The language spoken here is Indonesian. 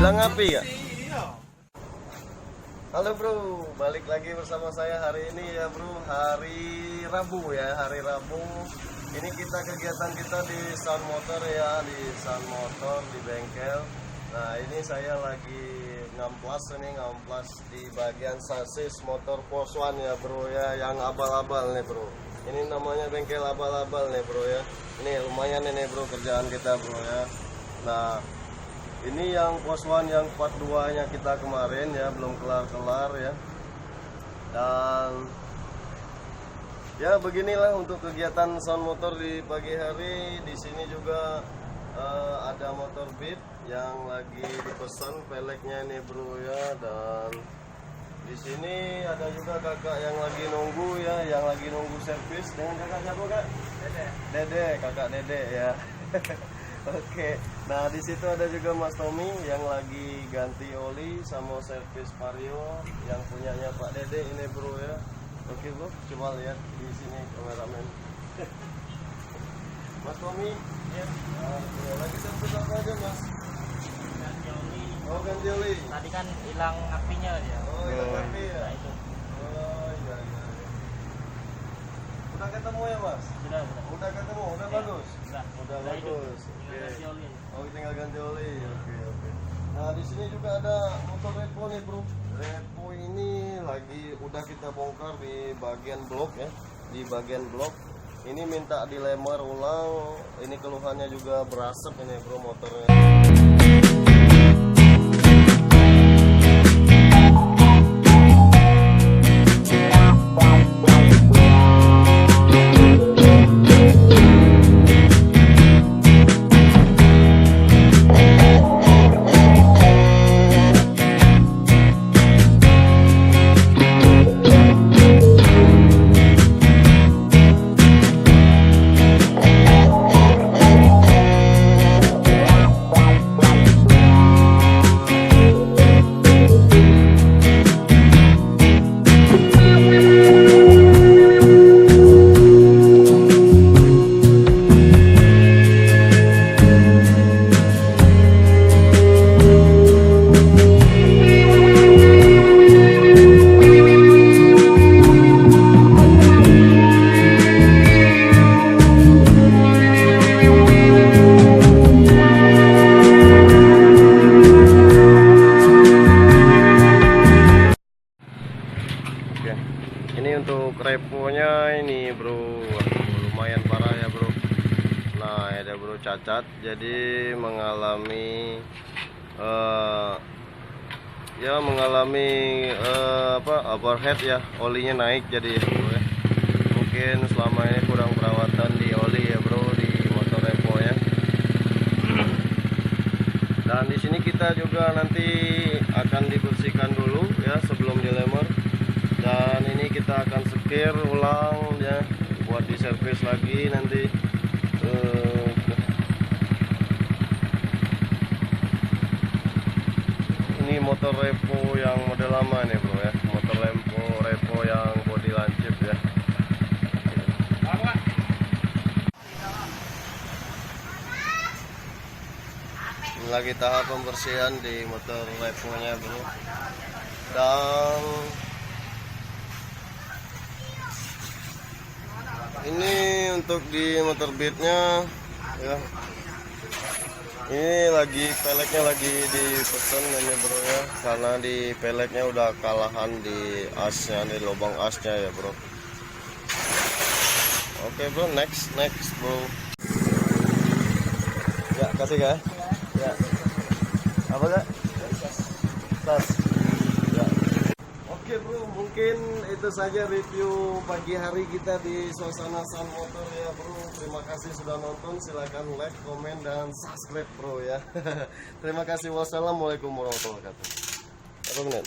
Bilang api ya? Halo bro, balik lagi bersama saya hari ini ya bro. Hari Rabu ya, hari Rabu. Ini kita kegiatan kita di Sun Motor ya, di Sun Motor di bengkel. Nah ini saya lagi ngamplas di bagian sasis motor Force One ya bro ya, yang abal-abal nih bro. Ini namanya bengkel abal-abal nih bro ya. Ini lumayan nih bro kerjaan kita bro ya. Nah ini yang Force One yang part 2 nya kita kemarin ya, belum kelar-kelar ya. Dan ya beginilah untuk kegiatan Sun Motor di pagi hari. Di sini juga ada motor Beat yang lagi dipesan peleknya ini bro ya. Dan di sini ada juga kakak yang lagi nunggu ya, yang lagi nunggu servis. Dengan kakak siapa kak? Dede, kakak Dede ya. Oke, nah di situ ada juga Mas Tommy yang lagi ganti oli sama servis vario yang punyanya Pak Dede ini bro ya. Oke bro, coba lihat di sini kameramen. Mas Tommy, ya. Lagi servis apa aja Mas? Ganti oli. Oh ganti oli. Tadi kan hilang apinya dia. Oh hilang api ya. Nah, itu. Oh iya. Udah ketemu ya Mas? Sudah. Udah ketemu, udah Ya, bagus. Udah Bagus. Tinggal ganti oli. Oh tinggal ganti oli. Oke. Nah di sini juga ada motor repo nih bro. Repo ini lagi udah kita bongkar di bagian blok ya. Di bagian blok. Ini minta dilemar ulang. Ini keluhannya juga berasap ini bro motornya. Ini untuk reponya ini bro, lumayan parah ya bro. Nah ada bro cacat, jadi mengalami overhead ya, olinya naik jadi ya bro ya. Mungkin selama ini kurang perawatan di oli ya bro di motor repo ya. Dan di sini kita juga nanti akan dibersihkan dulu ya sebelum dilemar. Dan ini kita akan sekir ulang ya, buat di servis lagi nanti. Ini motor repo yang model lama nih bro ya, motor repo yang body lancip ya. Ini lagi tahap pembersihan di motor reponya bro. Dan ini untuk di motor Beatnya ya, ini lagi peleknya lagi dipesan ini bro ya, karena di peleknya udah kalahan di asnya, di lubang asnya ya bro. Oke bro, next bro ya, kasih kah ya, apa kak tas ya. Oke bro, mungkin itu saja review pagi hari kita di suasana Sun Motor ya bro. Terima kasih sudah nonton, silahkan like, komen, dan subscribe bro ya. Terima kasih, wassalamualaikum warahmatullahi wabarakatuh. Apa menit?